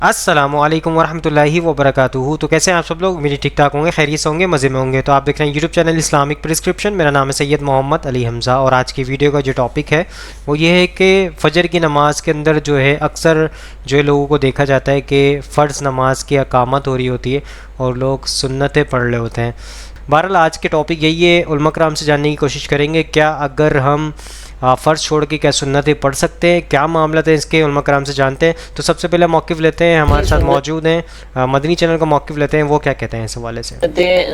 السلام علیکم ورحمۃ اللہ وبرکاتہ۔ تو کیسے ہیں آپ سب لوگ؟ میری ٹھیک ٹھاک ہوں گے، خیریت سے ہوں گے، مزے میں ہوں گے۔ تو آپ دیکھ رہے ہیں یوٹیوب چینل اسلامک پرسکرپشن۔ میرا نام ہے سید محمد علی حمزہ، اور آج کی ویڈیو کا جو ٹاپک ہے وہ یہ ہے کہ فجر کی نماز کے اندر جو ہے اکثر جو ہے لوگوں کو دیکھا جاتا ہے کہ فرض نماز کی اقامت ہو رہی ہوتی ہے اور لوگ سنتیں پڑھ رہے ہوتے ہیں۔ بہرحال آج کے ٹاپک یہی ہے، علماء کرام سے جاننے کی کوشش کریں گے کیا اگر ہم فرض چھوڑ کے کیا سنتیں پڑھ سکتے ہیں، کیا معاملات ہیں اس کے، علماء کرام سے جانتے ہیں۔ تو سب سے پہلے موقف لیتے ہیں، ہمارے ساتھ موجود ہیں مدنی چینل کا موقف لیتے ہیں، وہ کیا کہتے ہیں اس حوالے سے۔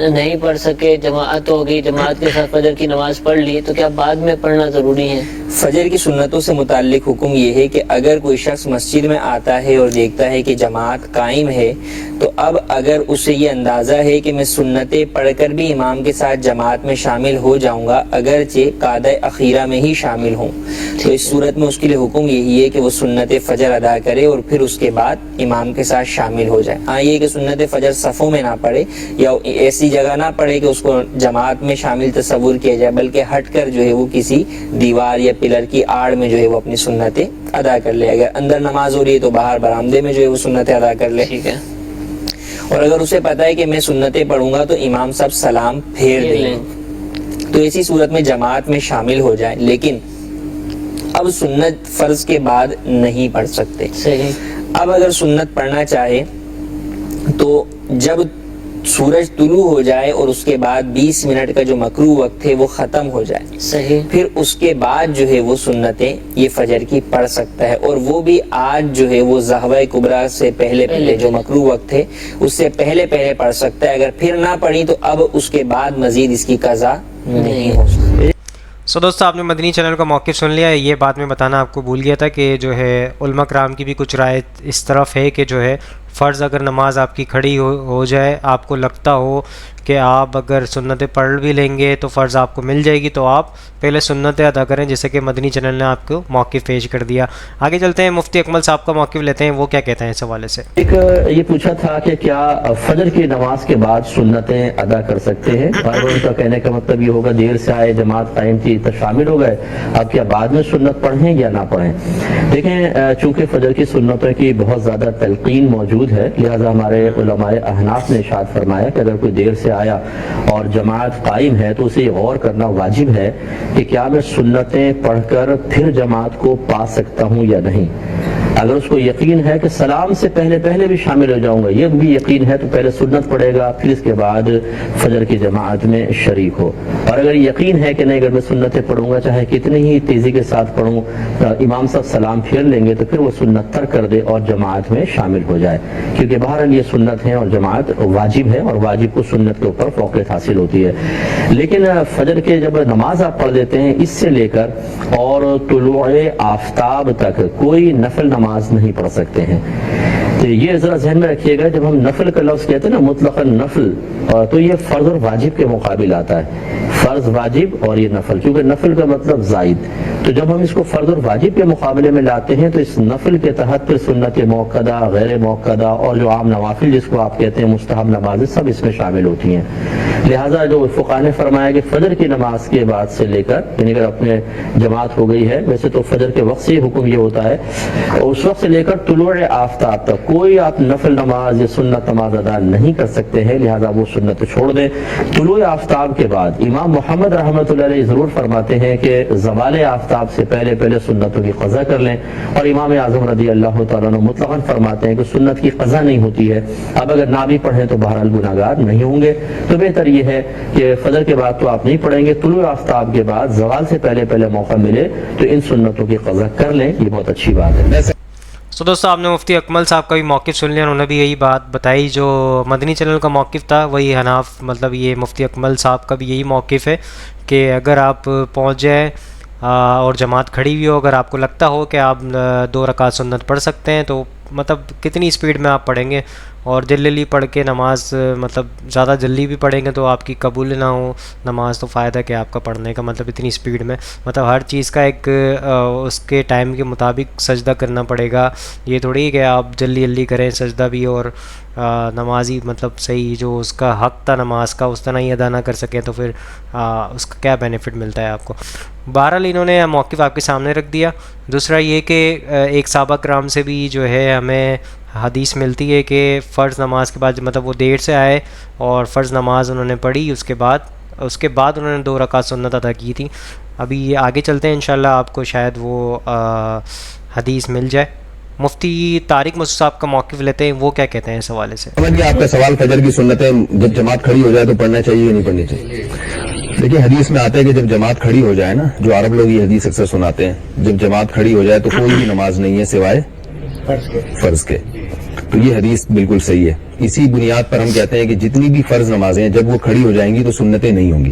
نہیں پڑھ سکے، جماعت ہو گئی، جماعت کے ساتھ فجر کی نماز پڑھ لی، تو کیا بعد میں پڑھنا ضروری ہے؟ فجر کی سنتوں سے متعلق حکم یہ ہے کہ اگر کوئی شخص مسجد میں آتا ہے اور دیکھتا ہے کہ جماعت قائم ہے، تو اب اگر اسے یہ اندازہ ہے کہ میں سنتیں پڑھ کر بھی امام کے ساتھ جماعت میں شامل ہو جاؤں گا، اگرچہ قعدہ اخیرہ میں ہی شامل ہوں، تو اس صورت میں اس کے لیے حکم یہی ہے کہ وہ سنت فجر ادا کرے اور پھر اس کے بعد امام کے ساتھ شامل ہو جائے۔ ہاں یہ کہ سنت فجر صفوں میں نہ پڑھے یا ایسی جگہ نہ پڑھے کہ اس کو جماعت میں شامل تصور کیا جائے، بلکہ ہٹ کر جو ہے وہ کسی دیوار یا پلر کی آڑ میں جو ہے وہ اپنی سنتیں ادا کر لے۔ اگر اندر نماز ہو رہی ہے تو باہر برآمدے میں جو ہے وہ سنتیں ادا کر لے۔ ٹھیک ہے۔ اور اگر اسے پتہ ہے کہ میں سنتیں پڑھوں گا تو امام صاحب سلام پھیر دیں گے، تو اسی صورت میں جماعت میں شامل ہو جائے، لیکن اب سنت فرض کے بعد نہیں پڑھ سکتے۔ صحیح۔ اب اگر سنت پڑھنا چاہے تو جب سورج طلوع ہو جائے اور اس کے بعد 20 منٹ کا جو مکروہ وقت ہے وہ ختم ہو جائے، صحیح۔ پھر اس کے بعد جو ہے وہ سنتیں یہ فجر کی پڑھ سکتا ہے، اور وہ بھی آج جو ہے وہ ظہوہ کبریٰ سے پہلے جو مکروہ وقت ہے اس سے پہلے پڑھ سکتا ہے۔ اگر پھر نہ پڑھی تو اب اس کے بعد مزید اس کی قضا نہیں ہو سکتی۔ دوستو آپ نے مدنی چینل کا موقف سن لیا ہے۔ یہ بات میں بتانا آپ کو بھول گیا تھا کہ جو ہے علماء کرام کی بھی کچھ رائے اس طرف ہے کہ جو ہے فرض اگر نماز آپ کی کھڑی ہو جائے، آپ کو لگتا ہو کہ آپ اگر سنتیں پڑھ بھی لیں گے تو فرض آپ کو مل جائے گی، تو آپ پہلے سنتیں ادا کریں، جیسے کہ مدنی چینل نے آپ کو موقف پیش کر دیا۔ آگے چلتے ہیں، مفتی اکمل صاحب کا موقف لیتے ہیں، وہ کیا کہتے ہیں اس حوالے سے۔ ایک یہ پوچھا تھا کہ کیا فجر کی نماز کے بعد سنتیں ادا کر سکتے ہیں؟ بار بار ان کا کہنے کا مطلب یہ ہوگا دیر سے آئے، جماعت قائم تھی تو شامل ہو گئے، اب کیا بعد میں سنت پڑھیں یا نہ پڑھیں؟ دیکھیں، چونکہ فجر کی سنتوں کی بہت زیادہ تلقین موجود ہے، لہٰذا ہمارے علماء احناف نے ارشاد فرمایا کہ اگر کوئی دیر سے آیا اور جماعت قائم ہے تو اسے غور کرنا واجب ہے کہ کیا میں سنتیں پڑھ کر پھر جماعت کو پا سکتا ہوں یا نہیں۔ اگر اس کو یقین ہے کہ سلام سے پہلے بھی شامل ہو جاؤں گا، یہ بھی یقین ہے، تو پہلے سنت پڑھے گا، پھر اس کے بعد فجر کی جماعت میں شریک ہو۔ اور اگر یقین ہے کہ نہیں، اگر میں سنتیں پڑھوں گا چاہے کتنی ہی تیزی کے ساتھ پڑھوں، امام صاحب سلام پھیر لیں گے، تو پھر وہ سنت ترک کر دے اور جماعت میں شامل ہو جائے، کیونکہ بہرحال یہ سنت ہے اور جماعت واجب ہے، اور واجب کو سنت کے اوپر فوقیت حاصل ہوتی ہے۔ لیکن فجر کے جب نماز آپ پڑھ دیتے ہیں، اس سے لے کر اور طلوع آفتاب تک کوئی نفل نماز نہیں پڑھ سکتے ہیں۔ تو یہ ذرا ذہن میں رکھیے گا، جب ہم نفل کا لفظ کہتے ہیں نا، مطلق نفل، تو یہ فرض اور واجب کے مقابل آتا ہے، فرض واجب اور یہ نفل، کیونکہ نفل کا مطلب زائد، تو جب ہم اس کو فرض اور واجب کے مقابلے میں لاتے ہیں تو اس نفل کے تحت پھر سنت موقدہ، غیر موقدہ اور جو عام نوافل جس کو آپ کہتے ہیں مستحب نمازیں، سب اس میں شامل ہوتی ہیں۔ لہٰذا جو فقہاء نے فرمایا کہ فجر کی نماز کے بعد سے لے کر، یعنی اگر اپنے جماعت ہو گئی ہے، ویسے تو فجر کے وقت سے حکم یہ ہوتا ہے، اس وقت سے لے کر طلوع آفتاب تک کوئی آپ نفل نماز یا سنت نماز ادا نہیں کر سکتے ہیں، لہٰذا وہ سنت چھوڑ دیں۔ طلوع آفتاب کے بعد امام محمد رحمۃ اللہ علیہ ضرور فرماتے ہیں کہ زوال آفتاب سے پہلے سنتوں کی قضا کر لیں، اور امام اعظم رضی اللہ تعالیٰ عنہ مطلقاً فرماتے ہیں کہ سنت کی قضا نہیں ہوتی ہے، اب اگر نہ بھی پڑھیں تو بہرحال گناہگار نہیں ہوں گے۔ تو بہتر یہ ہے کہ فجر کے بعد تو آپ نہیں پڑھیں گے، طلوع آفتاب کے بعد زوال سے پہلے موقع ملے تو ان سنتوں کی قضا کر لیں، یہ بہت اچھی بات ہے۔ دوستو آپ نے مفتی اکمل صاحب کا بھی موقف سن لیا، انہوں نے بھی یہی بات بتائی، جو مدنی چینل کا موقف تھا وہی حناف، مطلب یہ مفتی اکمل صاحب کا بھی یہی موقف ہے کہ اگر آپ پہنچ جائیں اور جماعت کھڑی ہوئی ہو، اگر آپ کو لگتا ہو کہ آپ 2 رکعت سنت پڑھ سکتے ہیں، تو مطلب کتنی سپیڈ میں آپ پڑھیں گے، اور جلدی پڑھ کے نماز، مطلب زیادہ جلدی بھی پڑھیں گے تو آپ کی قبول نہ ہو نماز، تو فائدہ کیا آپ کا پڑھنے کا، مطلب اتنی سپیڈ میں، مطلب ہر چیز کا ایک اس کے ٹائم کے مطابق سجدہ کرنا پڑے گا۔ یہ تھوڑی کہ آپ جلدی کریں سجدہ بھی اور نمازی مطلب صحیح جو اس کا حق تھا نماز کا اس طرح ہی ادا نہ کر سکیں، تو پھر اس کا کیا بینیفٹ ملتا ہے آپ کو۔ بہرحال انہوں نے موقف آپ کے سامنے رکھ دیا۔ دوسرا یہ کہ ایک صحابہ کرام سے بھی جو ہے ہمیں حدیث ملتی ہے کہ فرض نماز کے بعد مطلب وہ دیر سے آئے اور فرض نماز انہوں نے پڑھی، اس کے بعد انہوں نے 2 رکعت سنت ادا کی تھی. ابھی یہ آگے چلتے ہیں انشاءاللہ، آپ کو شاید وہ حدیث مل جائے. مفتی طارق مسعود صاحب کا موقف لیتے ہیں، وہ کیا کہتے ہیں اس حوالے سے. سمجھ گیا آپ کا سوال. فجر کی سنتیں جب جماعت کھڑی ہو جائے تو پڑھنا چاہیے یا نہیں پڑھنی چاہیے؟ دیکھیں حدیث میں آتا ہے کہ جب جماعت کھڑی ہو جائے نا، جو عرب لوگ یہ حدیث اکثر سناتے ہیں، جب جماعت کھڑی ہو جائے تو کوئی بھی نماز نہیں ہے سوائے فرض کے. تو یہ حدیث بالکل صحیح ہے. اسی بنیاد پر ہم کہتے ہیں کہ جتنی بھی فرض نمازیں ہیں جب وہ کھڑی ہو جائیں گی تو سنتیں نہیں ہوں گی.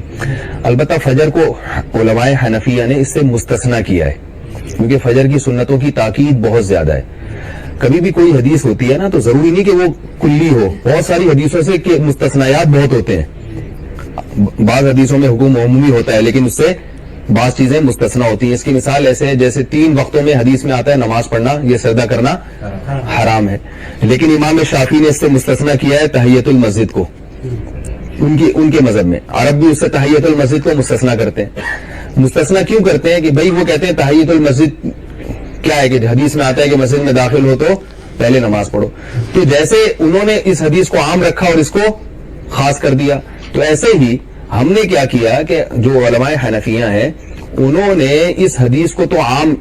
البتہ فجر کو علماء حنفیہ نے اس سے مستثنا کیا ہے، کیونکہ فجر کی سنتوں کی تاکید بہت زیادہ ہے. کبھی بھی کوئی حدیث ہوتی ہے نا تو ضروری نہیں کہ وہ کلی ہو. بہت ساری حدیثوں سے کہ مستثنیات بہت ہوتے ہیں. بعض حدیثوں میں حکم عمومی ہوتا ہے لیکن اس سے بعض چیزیں مستثنا ہوتی ہیں. اس کی مثال ایسے ہے جیسے 3 وقتوں میں حدیث میں آتا ہے نماز پڑھنا یہ سجدہ کرنا حرام ہے، لیکن امام شافعی نے اس سے مستثنا کیا ہے تحیت المسجد کو. ان کے مذہب میں عرب بھی اس سے تحیت المسجد کو مستثنا کرتے ہیں. مستثنا کیوں کرتے ہیں کہ بھائی وہ کہتے ہیں تحیت المسجد کیا ہے کہ حدیث میں آتا ہے کہ مسجد میں داخل ہو تو پہلے نماز پڑھو. تو جیسے انہوں نے اس حدیث کو عام رکھا اور اس کو خاص کر دیا، تو ایسے ہی ہم نے کیا کیا کہ جو علماء حنفیہ ہیں انہوں نے اس حدیث کو تو عام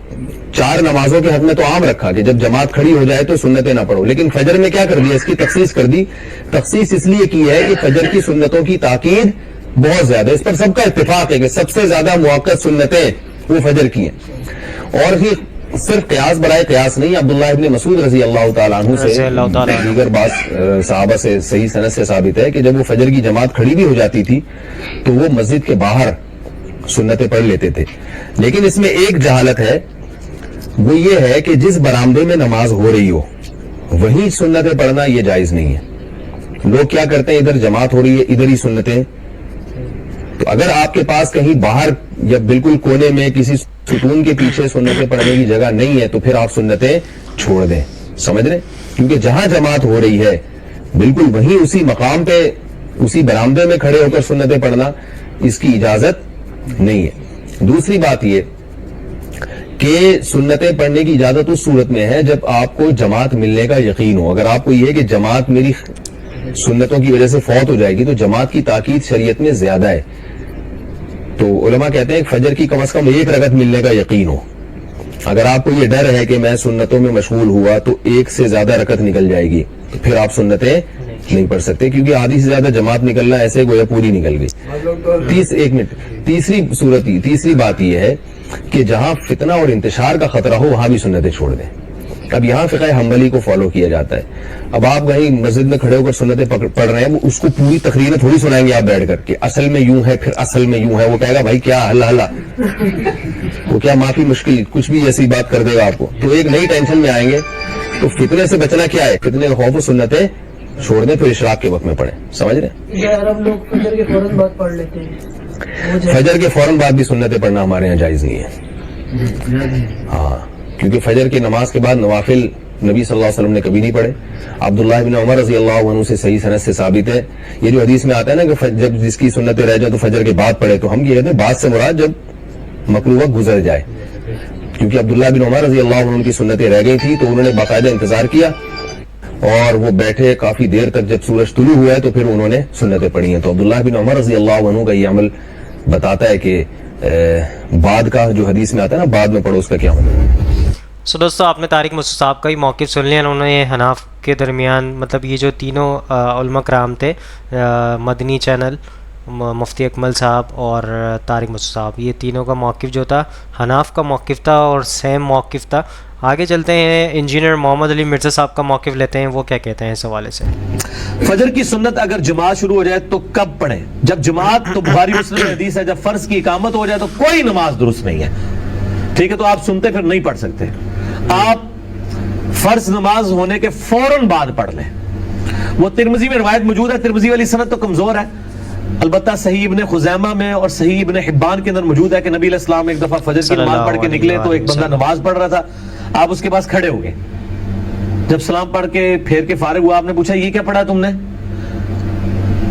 4 نمازوں کے حق میں تو عام رکھا کہ جب جماعت کھڑی ہو جائے تو سنتیں نہ پڑھو، لیکن فجر میں کیا کر دیا، اس کی تخصیص کر دی. تخصیص اس لیے کی ہے کہ فجر کی سنتوں کی تاکید بہت زیادہ ہے. اس پر سب کا اتفاق ہے کہ سب سے زیادہ موقت سنتیں وہ فجر کی ہیں. اور ہی صرف قیاس برائے قیاس نہیں، عبداللہ ابن مسعود رضی اللہ تعالیٰ عنہ سے دیگر بعض صحابہ سے صحیح سند سے ثابت ہے کہ جب وہ فجر کی جماعت کھڑی بھی ہو جاتی تھی تو وہ مسجد کے باہر سنتیں پڑھ لیتے تھے. لیکن اس میں ایک جہالت ہے، وہ یہ ہے کہ جس برآمدے میں نماز ہو رہی ہو وہیں سنتیں پڑھنا یہ جائز نہیں ہے. لوگ کیا کرتے ہیں، ادھر جماعت ہو رہی ہے ادھر ہی سنتیں. تو اگر آپ کے پاس کہیں باہر یا بالکل کونے میں کسی ستون کے پیچھے سنتیں پڑھنے کی جگہ نہیں ہے تو پھر آپ سنتیں چھوڑ دیں. سمجھ رہے؟ کیونکہ جہاں جماعت ہو رہی ہے بالکل وہیں اسی مقام پہ اسی برآمدے میں کھڑے ہو کر سنتیں پڑھنا اس کی اجازت نہیں ہے. دوسری بات یہ کہ سنتیں پڑھنے کی اجازت اس صورت میں ہے جب آپ کو جماعت ملنے کا یقین ہو. اگر آپ کو یہ کہ جماعت میری سنتوں کی وجہ سے فوت ہو جائے گی تو جماعت کی تاکید شریعت میں زیادہ ہے. تو علماء کہتے ہیں کہ فجر کی کم از کم 1 رکعت ملنے کا یقین ہو. اگر آپ کو یہ ڈر ہے کہ میں سنتوں میں مشغول ہوا تو 1 سے زیادہ رکعت نکل جائے گی تو پھر آپ سنتیں نہیں پڑھ سکتے، کیونکہ آدھی سے زیادہ جماعت نکلنا ایسے گویا پوری نکل گئی. 1 منٹ. تیسری بات یہ ہے کہ جہاں فتنہ اور انتشار کا خطرہ ہو وہاں بھی سنتیں چھوڑ دیں. اب یہاں فقہ حنبلی کو فالو کیا جاتا ہے. اب آپ کہیں مسجد میں کھڑے ہو کر سنتیں پڑھ رہے ہیں، وہ اس کو پوری تقریر تھوڑی سنائیں گے آپ بیٹھ کر کہ اصل میں یوں ہے پھر اصل میں یوں ہے. وہ کہے گا بھائی کیا ہلا وہ کیا معافی مشکل کچھ بھی ایسی بات کر دے گا آپ کو. تو ایک نئی ٹینشن میں آئیں گے. تو فتنے سے بچنا کیا ہے، فتنے کا خوف و سنتیں چھوڑ دیں پھر اشراق کے وقت میں پڑھیں. سمجھ رہے ہیں؟ عرب لوگ فجر کے فوراً بعد پڑھ لیتے ہیں. فجر کے فوراً بعد بھی سنتیں پڑھنا ہمارے یہاں جائز نہیں ہے. ہاں، کیونکہ فجر کی نماز کے بعد نوافل نبی صلی اللہ علیہ وسلم نے کبھی نہیں پڑھے. عبداللہ بن عمر رضی اللہ عنہ سے صحیح سند سے ثابت ہے. یہ جو حدیث میں آتا ہے نا کہ جب جس کی سنتیں رہ جائے تو فجر کے بعد پڑھے، تو ہم یہ کہتے ہیں بعد سے مراد جب مکروہ وقت گزر جائے. کیونکہ عبداللہ بن عمر رضی اللہ عنہ کی سنتیں رہ گئی تھی تو انہوں نے باقاعدہ انتظار کیا اور وہ بیٹھے کافی دیر تک. جب سورج طلوع ہوا ہے تو پھر انہوں نے سنتیں پڑھی ہیں. تو عبداللہ بن عمر رضی اللہ عنہ کا یہ عمل بتاتا ہے کہ بعد کا جو حدیث میں آتا ہے نا بعد میں پڑھو، اس کا کیا مطلب ہے. سو دوستو آپ نے طارق مسعود صاحب کا ہی موقف سن لیا. انہوں نے حناف کے درمیان مطلب یہ جو تینوں علماء کرام تھے، مدنی چینل، مفتی اکمل صاحب اور طارق مسعود صاحب، یہ تینوں کا موقف جو تھا حناف کا موقف تھا اور سیم موقف تھا. آگے چلتے ہیں، انجینئر محمد علی مرزا صاحب کا موقف لیتے ہیں، وہ کیا کہتے ہیں اس حوالے سے. فجر کی سنت اگر جماعت شروع ہو جائے تو کب پڑھیں؟ جب جماعت، تو بخاری مسلم میں حدیث ہے جب فرض کی اقامت ہو جائے تو کوئی نماز درست نہیں ہے. ٹھیک ہے، تو آپ سنتے پھر نہیں پڑھ سکتے. آپ فرض نماز ہونے کے فوراً بعد پڑھ لیں. وہ ترمذی میں روایت موجود ہے، ترمذی والی سند تو کمزور ہے، البتہ صحیح ابن خزیمہ میں اور صحیح ابن حبان کے اندر موجود ہے کہ نبی علیہ السلام ایک دفعہ فجر کی نماز پڑھ کے نکلے تو ایک بندہ نماز پڑھ رہا تھا، آپ اس کے پاس کھڑے ہو گئے. جب سلام پڑھ کے پھیر کے فارغ ہوا، آپ نے پوچھا یہ کیا پڑھا تم نے؟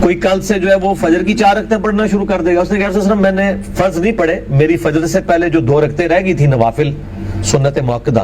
کوئی کل سے جو ہے وہ فجر کی 4 رکعتیں پڑھنا شروع کر دے گا. اس نے کہا میں نے فرض نہیں پڑھے، میری فجر سے پہلے جو 2 رکعتیں رہ گئی تھی نوافل سنت موقدہ